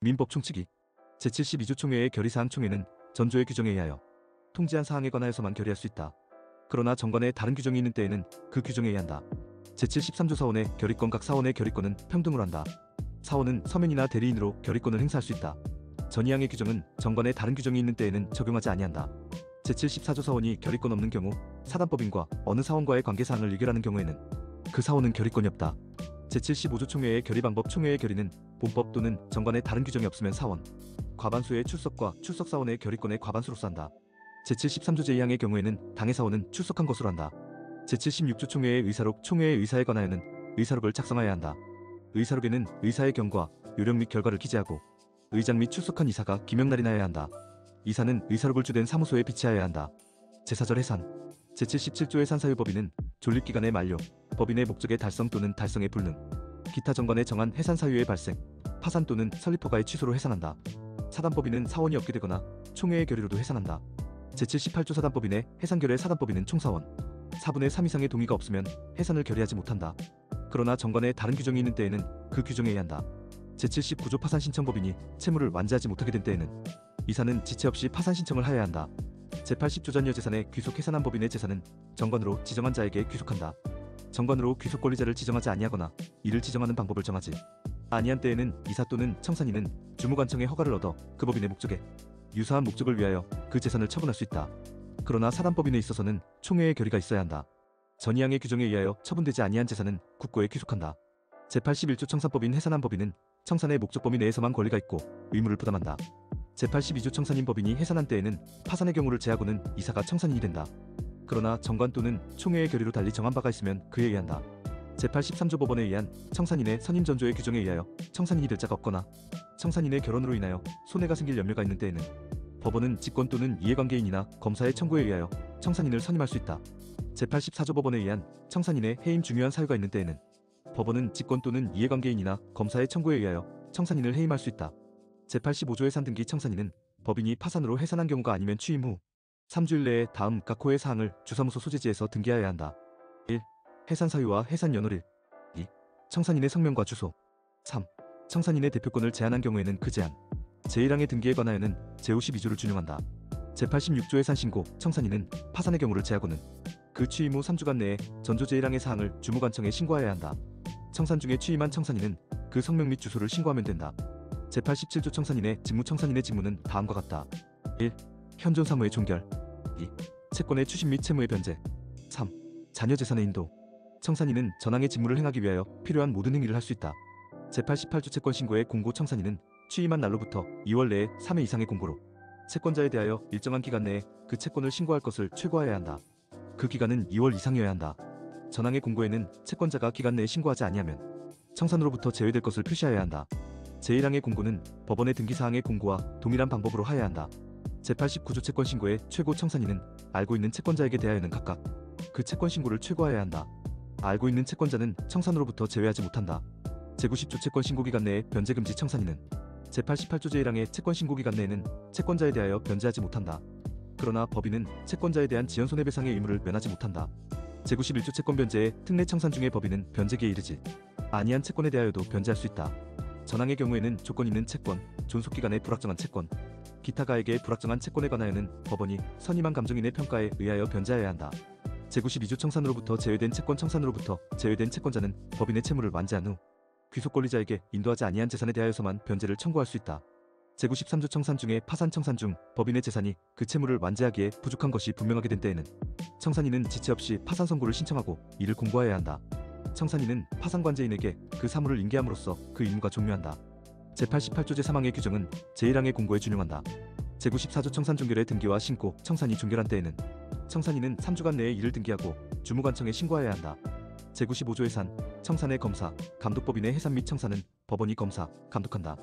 민법 총칙이 제72조 총회의 결의사항 총회는 전조의 규정에 의하여 통지한 사항에 관하여서만 결의할 수 있다. 그러나 정관에 다른 규정이 있는 때에는 그 규정에 의한다. 제73조 사원의 결의권 각 사원의 결의권은 평등으로 한다. 사원은 서면이나 대리인으로 결의권을 행사할 수 있다. 전이항의 규정은 정관에 다른 규정이 있는 때에는 적용하지 아니한다. 제74조 사원이 결의권 없는 경우 사단법인과 어느 사원과의 관계사항을 의결하는 경우에는 그 사원은 결의권이 없다. 제75조 총회의 결의 방법 총회의 결의는 본법 또는 정관에 다른 규정이 없으면 사원, 과반수의 출석과 출석 사원의 결의권의 과반수로서 한다. 제73조 제2항의 경우에는 당의 사원은 출석한 것으로 한다. 제76조 총회의 의사록 총회의 의사에 관하여는 의사록을 작성하여야 한다. 의사록에는 의사의 경과, 요령 및 결과를 기재하고 의장 및 출석한 이사가 기명날인하여야 한다. 이사는 의사록을 주된 사무소에 비치하여야 한다. 제4절 해산 제77조 해산사유법인은 존립기간의 만료, 법인의 목적의 달성 또는 달성의 불능, 기타 정관에 정한 해산 사유의 발생, 파산 또는 설립 허가의 취소로 해산한다. 사단법인은 사원이 없게 되거나 총회의 결의로도 해산한다. 제78조 사단법인의 해산 결의 사단법인은 총사원 4분의 3 이상의 동의가 없으면 해산을 결의하지 못한다. 그러나 정관에 다른 규정이 있는 때에는 그 규정에 의한다. 제79조 파산 신청법인이 채무를 완제하지 못하게 된 때에는 이사는 지체 없이 파산 신청을 하여야 한다. 제80조 잔여 재산의 귀속 해산한 법인의 재산은 정관으로 지정한 자에게 귀속한다. 정관으로 귀속 권리자를 지정하지 아니하거나 이를 지정하는 방법을 정하지 아니한 때에는 이사 또는 청산인은 주무관청의 허가를 얻어 그 법인의 목적에 유사한 목적을 위하여 그 재산을 처분할 수 있다. 그러나 사단법인에 있어서는 총회의 결의가 있어야 한다. 전이항의 규정에 의하여 처분되지 아니한 재산은 국고에 귀속한다. 제81조 청산법인 해산한 법인은 청산의 목적 범위 내에서만 권리가 있고 의무를 부담한다. 제82조 청산인 법인이 해산한 때에는 파산의 경우를 제하고는 이사가 청산인이 된다. 그러나 정관 또는 총회의 결의로 달리 정한 바가 있으면 그에 의한다. 제83조 법원에 의한 청산인의 선임 전조의 규정에 의하여 청산인이 될 자가 없거나 청산인의 결혼으로 인하여 손해가 생길 염려가 있는 때에는 법원은 직권 또는 이해관계인이나 검사의 청구에 의하여 청산인을 선임할 수 있다. 제84조 법원에 의한 청산인의 해임 중요한 사유가 있는 때에는 법원은 직권 또는 이해관계인이나 검사의 청구에 의하여 청산인을 해임할 수 있다. 제85조 해산 등기 청산인은 법인이 파산으로 해산한 경우가 아니면 취임 후 3주일 내에 다음 각 호의 사항을 주사무소 소재지에서 등기하여야 한다. 1. 해산 사유와 해산 연월일 2. 청산인의 성명과 주소 3. 청산인의 대표권을 제한한 경우에는 그 제한 제1항의 등기에 관하여는 제52조를 준용한다. 제86조 해산 신고 청산인은 파산의 경우를 제하고는 그 취임 후 3주간 내에 전조 제1항의 사항을 주무관청에 신고하여야 한다. 청산 중에 취임한 청산인은 그 성명 및 주소를 신고하면 된다. 제87조 청산인의 직무 청산인의 직무는 다음과 같다. 1. 현존 사무의 종결 2. 채권의 추심 및 채무의 변제 3. 자녀 재산의 인도 청산인은 전항의 직무를 행하기 위하여 필요한 모든 행위를 할 수 있다. 제88조 채권 신고의 공고 청산인은 취임한 날로부터 2월 내에 3회 이상의 공고로 채권자에 대하여 일정한 기간 내에 그 채권을 신고할 것을 최고하여야 한다. 그 기간은 2월 이상이어야 한다. 전항의 공고에는 채권자가 기간 내에 신고하지 아니하면 청산으로부터 제외될 것을 표시하여야 한다. 제1항의 공고는 법원의 등기사항의 공고와 동일한 방법으로 하여야 한다. 제89조 채권 신고의 최고 청산인은 알고 있는 채권자에게 대하여는 각각 그 채권 신고를 최고하여야 한다. 알고 있는 채권자는 청산으로부터 제외하지 못한다. 제90조 채권 신고기간 내에 변제금지 청산인은 제88조 제1항의 채권 신고기간 내에는 채권자에 대하여 변제하지 못한다. 그러나 법인은 채권자에 대한 지연손해배상의 의무를 면하지 못한다. 제91조 채권 변제의 특례 청산 중에 법인은 변제기에 이르지 아니한 채권에 대하여도 변제할 수 있다. 전항의 경우에는 조건 있는 채권, 존속기간의 불확정한 채권, 기타 가액의 불확정한 채권에 관하여는 법원이 선임한 감정인의 평가에 의하여 변제하여야 한다. 제92조 청산으로부터 제외된 채권 청산으로부터 제외된 채권자는 법인의 채무를 완제한 후 귀속 권리자에게 인도하지 아니한 재산에 대하여서만 변제를 청구할 수 있다. 제93조 청산 중에 파산 청산 중 법인의 재산이 그 채무를 완제하기에 부족한 것이 분명하게 된 때에는 청산인은 지체 없이 파산 선고를 신청하고 이를 공고하여야 한다. 청산인은 파산관제인에게 그 사무를 인계함으로써 그 임무가 종료한다. 제88조 제3항의 규정은 제1항의 공고에 준용한다. 제94조 청산 종결의 등기와 신고, 청산이 종결한 때에는 청산인은 3주간 내에 이를 등기하고 주무관청에 신고하여야 한다. 제95조 해산, 청산의 검사, 감독법인의 해산 및 청산은 법원이 검사, 감독한다.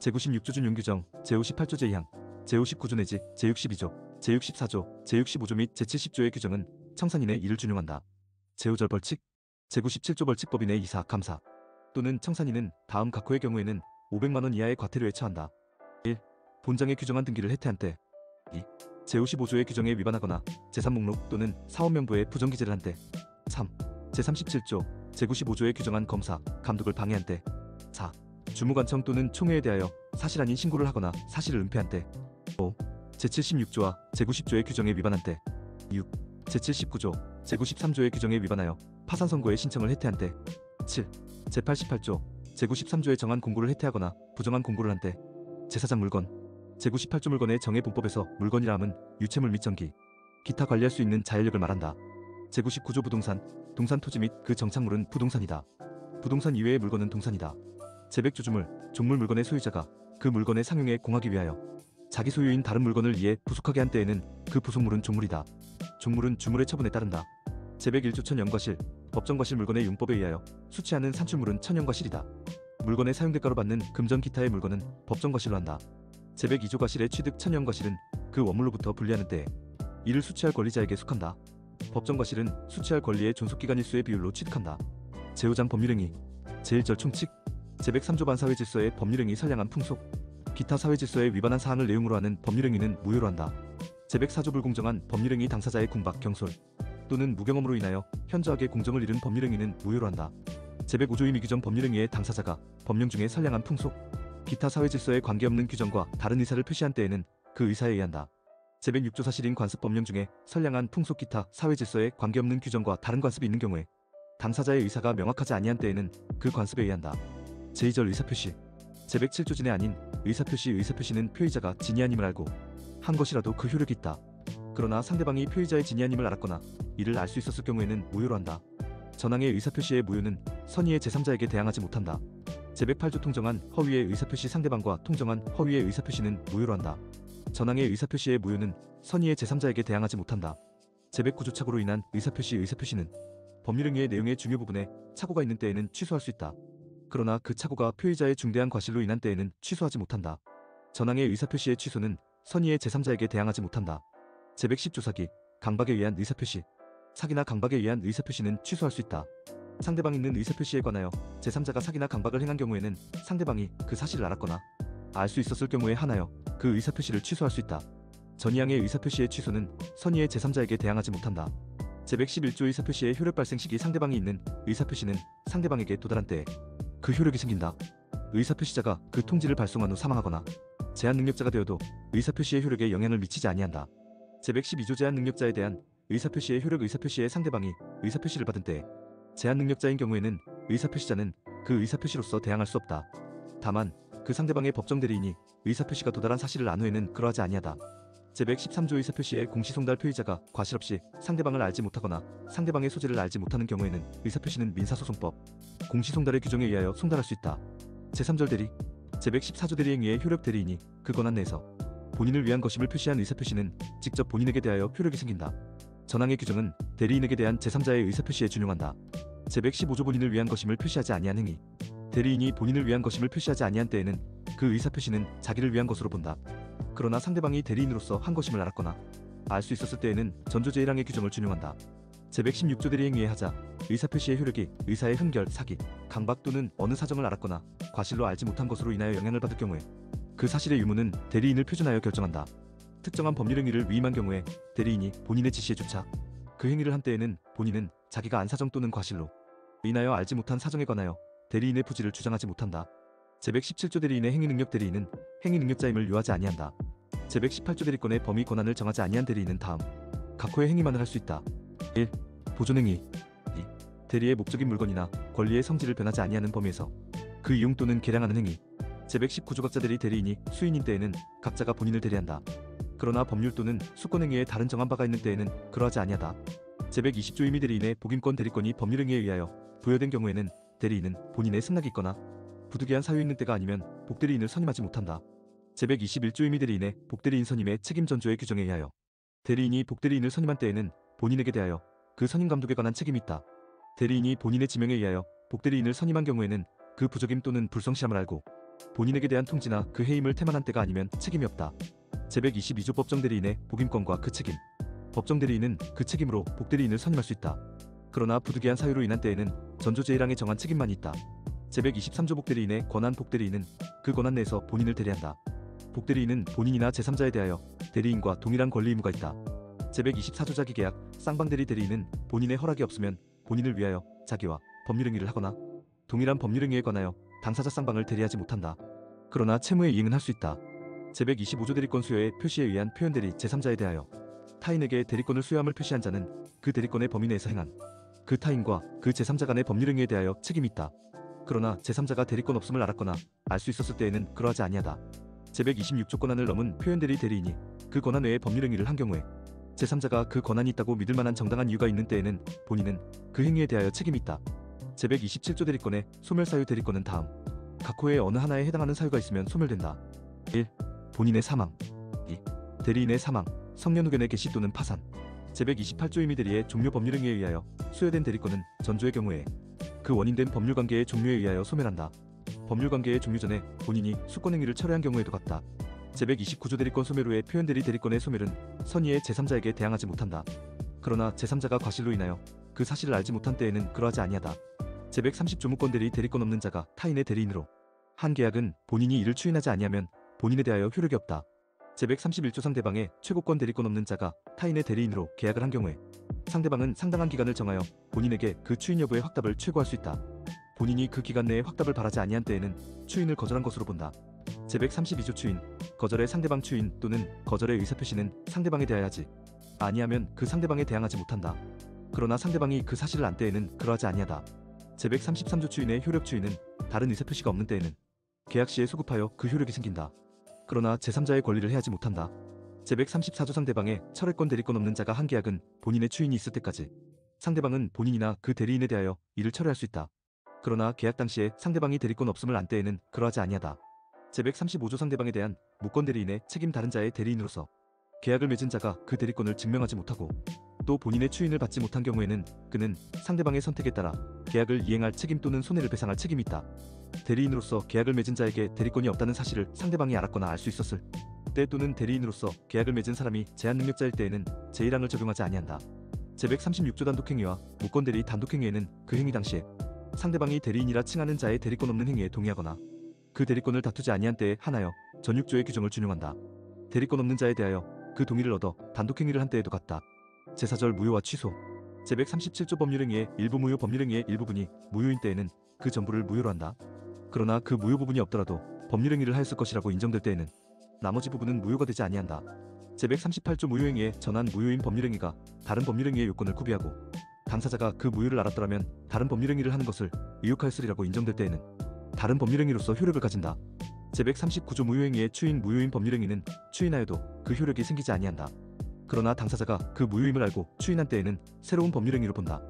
제96조 준용 규정, 제58조 제2항, 제59조 내지 제62조, 제64조, 제65조 및 제70조의 규정은 청산인의 이를 준용한다. 제5절 벌칙, 제97조 벌칙법인의 이사, 감사 또는 청산인은 다음 각 호의 경우에는 500만원 이하의 과태료에 처한다. 1. 본장에 규정한 등기를 해태한 때 2. 제55조의 규정에 위반하거나 제3목록 또는 사원명부에 부정기재를 한 때 3. 제37조, 제95조에 규정한 검사, 감독을 방해한 때 4. 주무관청 또는 총회에 대하여 사실 아닌 신고를 하거나 사실을 은폐한 때. 5. 제76조와 제90조의 규정에 위반한 때. 6. 제79조, 제93조의 규정에 위반하여 파산 선고의 신청을 해태한 때. 7. 제88조, 제93조에 정한 공고를 해태하거나 부정한 공고를 한 때. 제4장 물건, 제98조 물건의 정해본법에서 물건이라 함은 유체물 및 전기, 기타 관리할 수 있는 자율력을 말한다. 제99조 부동산, 동산 토지 및 그 정착물은 부동산이다. 부동산 이외의 물건은 동산이다. 제100조주물, 종물 물건의 소유자가 그 물건의 상용에 공하기 위하여 자기 소유인 다른 물건을 이에 부속하게 한 때에는 그 부속물은 종물이다. 종물은 주물의 처분에 따른다. 제101조 천연과실, 법정과실 물건의 융법에 의하여 수취하는 산출물은 천연과실이다. 물건의 사용대가로 받는 금전 기타의 물건은 법정과실로 한다. 제102조 과실의 취득 천연과실은 그 원물로부터 분리하는 때에 이를 수취할 권리자에게 속한다. 법정과실은 수취할 권리의 존속기간일수의 비율로 취득한다. 제5장 법률행위, 제1절 총칙, 제103조 반사회질서의 법률행위 선량한 풍속, 기타 사회질서에 위반한 사항을 내용으로 하는 법률행위는 무효로 한다. 제104조 불공정한 법률행위 당사자의 궁박, 경솔 또는 무경험으로 인하여 현저하게 공정을 잃은 법률행위는 무효로 한다. 제105조 임의규정 법률행위의 당사자가 법령 중에 선량한 풍속, 기타 사회질서에 관계없는 규정과 다른 의사를 표시한 때에는 그 의사에 의한다. 제106조 사실인 관습 법령 중에 선량한 풍속 기타 사회질서에 관계없는 규정과 다른 관습이 있는 경우에 당사자의 의사가 명확하지 아니한 때에는 그 관습에 의한다. 제2절 의사표시, 제107조 진의 아닌 의사표시는 표의자가 진이 아님을 알고 한 것이라도 그 효력이 있다. 그러나 상대방이 표의자의 진이 아님을 알았거나 이를 알 수 있었을 경우에는 무효로 한다. 전항의 의사표시의 무효는 선의의 제3자에게 대항하지 못한다. 제108조 통정한 허위의 의사표시 상대방과 통정한 허위의 의사표시는 무효로 한다. 전항의 의사표시의 무효는 선의의 제3자에게 대항하지 못한다. 제109조 착오로 인한 의사표시는 법률행위의 내용의 중요 부분에 착오가 있는 때에는 취소할 수 있다. 그러나 그 착오가 표의자의 중대한 과실로 인한 때에는 취소하지 못한다. 전항의 의사표시의 취소는 선의의 제3자에게 대항하지 못한다. 제110조 사기, 강박에 의한 의사표시, 사기나 강박에 의한 의사표시는 취소할 수 있다. 상대방이 있는 의사표시에 관하여 제3자가 사기나 강박을 행한 경우에는 상대방이 그 사실을 알았거나 알 수 있었을 경우에 한하여 그 의사표시를 취소할 수 있다. 전이항의 의사표시의 취소는 선의의 제3자에게 대항하지 못한다. 제111조 의사표시의 효력 발생 시기 상대방이 있는 의사표시는 상대방에게 도달한 때에 그 효력이 생긴다. 의사표시자가 그 통지를 발송한 후 사망하거나 제한능력자가 되어도 의사표시의 효력에 영향을 미치지 아니한다. 제112조 제한능력자에 대한 의사표시의 효력 의사표시의 상대방이 의사표시를 받은 때에 제한능력자인 경우에는 의사표시자는 그 의사표시로서 대항할 수 없다. 다만 그 상대방의 법정 대리인이 의사표시가 도달한 사실을 안 후에는 그러하지 아니하다. 제113조 의사표시의 공시송달 표의자가 과실 없이 상대방을 알지 못하거나 상대방의 소재를 알지 못하는 경우에는 의사표시는 민사소송법 공시송달의 규정에 의하여 송달할 수 있다. 제3절 대리, 제114조 대리행위의 효력 대리인이 그 권한 내에서 본인을 위한 것임을 표시한 의사표시는 직접 본인에게 대하여 효력이 생긴다. 전항의 규정은 대리인에게 대한 제3자의 의사표시에 준용한다. 제115조 본인을 위한 것임을 표시하지 아니한 행위, 대리인이 본인을 위한 것임을 표시하지 아니한 때에는 그 의사표시는 자기를 위한 것으로 본다. 그러나 상대방이 대리인으로서 한 것임을 알았거나 알 수 있었을 때에는 전조 제1항의 규정을 준용한다. 제116조 대리행위의 하자, 의사표시의 효력이 의사의 흠결, 사기, 강박 또는 어느 사정을 알았거나 과실로 알지 못한 것으로 인하여 영향을 받을 경우에 그 사실의 유무는 대리인을 표준하여 결정한다. 특정한 법률행위를 위임한 경우에 대리인이 본인의 지시에 조차 그 행위를 한 때에는 본인은 자기가 안 사정 또는 과실로 인하여 알지 못한 사정에 관하여 대리인의 부지를 주장하지 못한다. 제117조 대리인의 행위능력 대리인은 행위능력자임을 요하지 아니한다. 제118조 대리권의 범위 권한을 정하지 아니한 대리인은 다음 각호의 행위만을 할 수 있다. 1. 보존행위. 2. 대리의 목적인 물건이나 권리의 성질을 변하지 아니하는 범위에서 그 이용 또는 개량하는 행위. 제119조 각자 대리 대리인이 수인인 때에는 각자가 본인을 대리한다. 그러나 법률 또는 수권행위에 다른 정한 바가 있는 때에는 그러하지 아니하다. 제120조 임의 대리인의 복임권 대리권이 법률행위에 의하여 부여된 경우에는 대리인은 본인의 승낙이 있거나 부득이한 사유 있는 때가 아니면 복대리인을 선임하지 못한다. 제121조 임의 대리인의 복대리인 선임의 책임 전조의 규정에 의하여 대리인이 복대리인을 선임한 때에는 본인에게 대하여 그 선임 감독에 관한 책임이 있다. 대리인이 본인의 지명에 의하여 복대리인을 선임한 경우에는 그 부적임 또는 불성실함을 알고 본인에게 대한 통지나 그 해임을 태만한 때가 아니면 책임이 없다. 제122조 법정대리인의 복임권과 그 책임. 법정대리인은 그 책임으로 복대리인을 선임할 수 있다. 그러나 부득이한 사유로 인한 때에는 전조 제1항의 정한 책임만이 있다. 제123조 복대리인의 권한 복대리인은 그 권한 내에서 본인을 대리한다. 복대리인은 본인이나 제3자에 대하여 대리인과 동일한 권리 의무가 있다. 제124조 자기계약 쌍방대리 대리인은 본인의 허락이 없으면 본인을 위하여 자기와 법률행위를 하거나 동일한 법률행위에 관하여 당사자 쌍방을 대리하지 못한다. 그러나 채무의 이행은 할 수 있다. 제125조 대리권 수여의 표시에 의한 표현대리 제3자에 대하여 타인에게 대리권을 수여함을 표시한 자는 그 대리권의 범위 내에서 행한 그 타인과 그 제3자 간의 법률 행위에 대하여 책임이 있다. 그러나 제3자가 대리권 없음을 알았거나 알 수 있었을 때에는 그러하지 아니하다. 제126조 권한을 넘은 표현대리 대리인이 그 권한 외의 법률 행위를 한 경우에 제3자가 그 권한이 있다고 믿을 만한 정당한 이유가 있는 때에는 본인은 그 행위에 대하여 책임이 있다. 제127조 대리권의 소멸사유 대리권은 다음 각 호의 어느 하나에 해당하는 사유가 있으면 소멸된다. 1. 본인의 사망. 2. 대리인의 사망, 성년후견의 개시 또는 파산. 제128조 임의대리의 종료 법률 행위에 의하여 수여된 대리권은 전조의 경우에 그 원인된 법률관계의 종료에 의하여 소멸한다. 법률관계의 종료 전에 본인이 수권행위를 철회한 경우에도 같다. 제129조 대리권 소멸 후의 표현대리 대리권의 소멸은 선의의 제3자에게 대항하지 못한다. 그러나 제3자가 과실로 인하여 그 사실을 알지 못한 때에는 그러하지 아니하다. 제130조 무권대리 대리권 없는 자가 타인의 대리인으로 한 계약은 본인이 이를 추인하지 아니하면 본인에 대하여 효력이 없다. 제131조 상대방의 최고권 대리권 없는 자가 타인의 대리인으로 계약을 한 경우에 상대방은 상당한 기간을 정하여 본인에게 그 추인 여부의 확답을 최고할 수 있다. 본인이 그 기간 내에 확답을 바라지 아니한 때에는 추인을 거절한 것으로 본다. 제132조 추인, 거절의 상대방 추인 또는 거절의 의사표시는 상대방에 대하여 하지 아니하면 그 상대방에 대항하지 못한다. 그러나 상대방이 그 사실을 안 때에는 그러하지 아니하다. 제133조 추인의 효력 추인은 다른 의사표시가 없는 때에는 계약 시에 소급하여 그 효력이 생긴다. 그러나 제3자의 권리를 해하지 못한다. 제134조 상대방의 철회권 대리권 없는 자가 한 계약은 본인의 추인이 있을 때까지 상대방은 본인이나 그 대리인에 대하여 이를 철회할 수 있다. 그러나 계약 당시에 상대방이 대리권 없음을 안 때에는 그러하지 아니하다. 제135조 상대방에 대한 무권 대리인의 책임 다른 자의 대리인으로서 계약을 맺은 자가 그 대리권을 증명하지 못하고 또 본인의 추인을 받지 못한 경우에는 그는 상대방의 선택에 따라 계약을 이행할 책임 또는 손해를 배상할 책임이 있다. 대리인으로서 계약을 맺은 자에게 대리권이 없다는 사실을 상대방이 알았거나 알 수 있었을 때 또는 대리인으로서 계약을 맺은 사람이 제한 능력자일 때에는 제1항을 적용하지 아니한다. 제136조 단독행위와 무권대리 단독행위에는 그 행위 당시에 상대방이 대리인이라 칭하는 자의 대리권 없는 행위에 동의하거나 그 대리권을 다투지 아니한 때에 한하여 전6조의 규정을 준용한다. 대리권 없는 자에 대하여 그 동의를 얻어 단독행위를 한 때에도 같다. 제4절 무효와 취소. 제137조 법률행위의 일부 무효 법률행위의 일부분이 무효인 때에는 그 전부를 무효로 한다. 그러나 그 무효 부분이 없더라도 법률행위를 하였을 것이라고 인정될 때에는 나머지 부분은 무효가 되지 아니한다. 제138조 무효행위의 전한 무효인 법률행위가 다른 법률행위의 요건을 구비하고 당사자가 그 무효를 알았더라면 다른 법률행위를 하는 것을 의욕하였으리라고 인정될 때에는 다른 법률행위로서 효력을 가진다. 제139조 무효행위의 추인 무효인 법률행위는 추인하여도 그 효력이 생기지 아니한다. 그러나 당사자가 그 무효임을 알고 추인한 때에는 새로운 법률행위로 본다.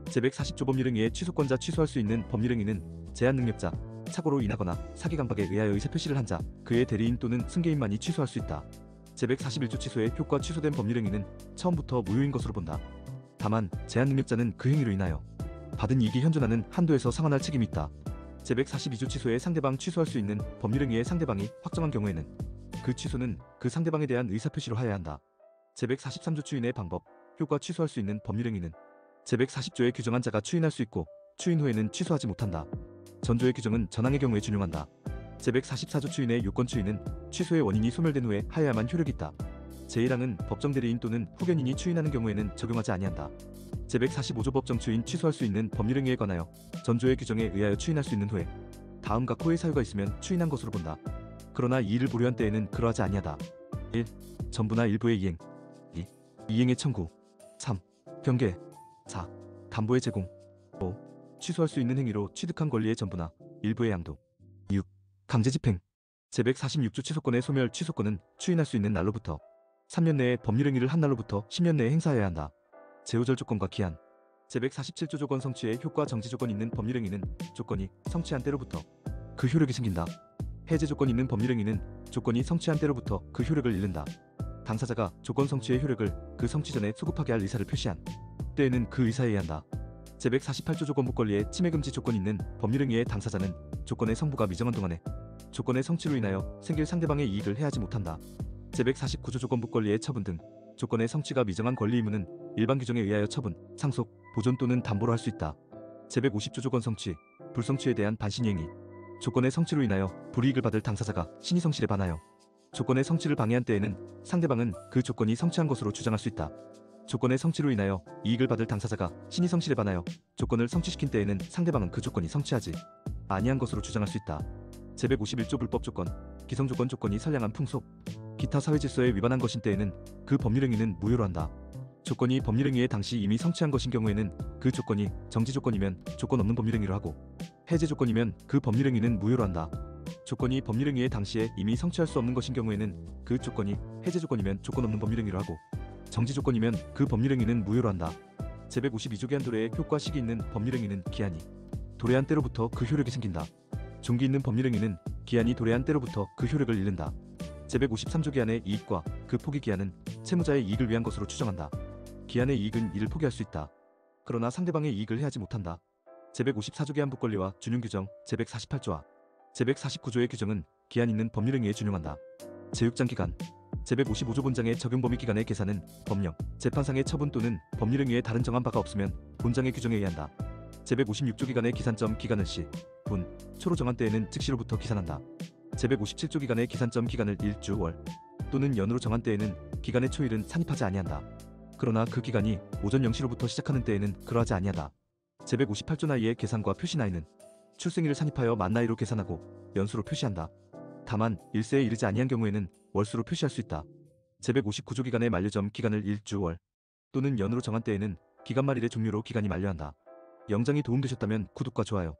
제140조 법률행위의 취소권자 취소할 수 있는 법률행위는 제한 능력자, 착오로 인하거나 사기 강박에 의하여 의사표시를 한 자, 그의 대리인 또는 승계인만이 취소할 수 있다. 제141조 취소의 효과 취소된 법률행위는 처음부터 무효인 것으로 본다. 다만 제한 능력자는 그 행위로 인하여 받은 이익이 현존하는 한도에서 상환할 책임이 있다. 제142조 취소의 상대방 취소할 수 있는 법률행위의 상대방이 확정한 경우에는 그 취소는 그 상대방에 대한 의사표시로 하여야 한다. 제143조 추인의 방법, 효과 취소할 수 있는 법률행위는 제140조에 규정한 자가 추인할 수 있고 추인 후에는 취소하지 못한다. 전조의 규정은 전항의 경우에 준용한다. 제144조 추인의 요건 추인은 취소의 원인이 소멸된 후에 하여야만 효력이 있다. 제1항은 법정 대리인 또는 후견인이 추인하는 경우에는 적용하지 아니한다. 제145조 법정 추인 취소할 수 있는 법률행위에 관하여 전조의 규정에 의하여 추인할 수 있는 후에 다음 각 호의 사유가 있으면 추인한 것으로 본다. 그러나 이의를 보류한 때에는 그러하지 아니하다. 1. 전부나 일부의 이행. 2. 이행의 청구. 3. 변개. 4. 담보의 제공. 5. 취소할 수 있는 행위로 취득한 권리의 전부나 일부의 양도. 6. 강제 집행. 제146조 취소권의 소멸 취소권은 추인할 수 있는 날로부터 3년 내에 법률행위를 한 날로부터 10년 내에 행사해야 한다. 제후절 조건과 기한. 제147조 조건 성취의 효과 정지 조건 있는 법률행위는 조건이 성취한 때로부터 그 효력이 생긴다. 해제 조건 있는 법률행위는 조건이 성취한 때로부터 그 효력을 잃는다. 당사자가 조건 성취의 효력을 그 성취 전에 소급하게 할 의사를 표시한 때에는 그 의사에 의한다. 제148조 조건부 권리의 침해 금지 조건 있는 법률행위의 당사자는 조건의 성부가 미정한 동안에 조건의 성취로 인하여 생길 상대방의 이익을 해하지 못한다. 제149조 조건부 권리의 처분 등 조건의 성취가 미정한 권리 의무는 일반 규정에 의하여 처분, 상속, 보존 또는 담보로 할 수 있다. 제150조 조건 성취, 불성취에 대한 반신이행위. 조건의 성취로 인하여 불이익을 받을 당사자가 신의 성실에 반하여 조건의 성취를 방해한 때에는 상대방은 그 조건이 성취한 것으로 주장할 수 있다. 조건의 성취로 인하여 이익을 받을 당사자가 신의 성실에 반하여 조건을 성취시킨 때에는 상대방은 그 조건이 성취하지 아니한 것으로 주장할 수 있다. 제151조 불법 조건, 기성조건 조건이 선량한 풍속, 기타 사회질서에 위반한 것인 때에는 그 법률행위는 무효로 한다. 조건이 법률행위에 당시 이미 성취한 것인 경우에는 그 조건이 정지 조건이면 조건 없는 법률행위로 하고, 해제 조건이면 그 법률행위는 무효로 한다. 조건이 법률행위에 당시에 이미 성취할 수 없는 것인 경우에는 그 조건이 해제 조건이면 조건 없는 법률행위로 하고, 정지 조건이면 그 법률행위는 무효로 한다. 제152조 기한 도래에 효과 시기 있는 법률행위는 기한이 도래한 때로부터 그 효력이 생긴다. 종기 있는 법률행위는 기한이 도래한 때로부터 그 효력을 잃는다. 제153조 기한의 이익과 그 포기 기한은 채무자의 이익을 위한 것으로 추정한다. 기한의 이익은 이를 포기할 수 있다. 그러나 상대방의 이익을 해하지 못한다. 제154조 기한 부권리와 준용 규정 제148조와 제149조의 규정은 기한 있는 법률행위에 준용한다. 제6장 기간 제155조 본장의 적용 범위 기간의 계산은 법령, 재판상의 처분 또는 법률행위에 다른 정한 바가 없으면 본장의 규정에 의한다. 제156조 기간의 기산점 기간을 시, 분, 초로 정한 때에는 즉시로부터 기산한다. 제157조 기간의 기산점 기간을 일주, 월 또는 연으로 정한 때에는 기간의 초일은 산입하지 아니한다. 그러나 그 기간이 오전 0시로부터 시작하는 때에는 그러하지 아니하다. 제158조 나이의 계산과 표시 나이는 출생일을 산입하여 만 나이로 계산하고 연수로 표시한다. 다만 1세에 이르지 아니한 경우에는 월수로 표시할 수 있다. 제159조 기간의 만료점 기간을 일주, 월 또는 연으로 정한 때에는 기간 말일의 종료로 기간이 만료한다. 영장이 도움되셨다면 구독과 좋아요,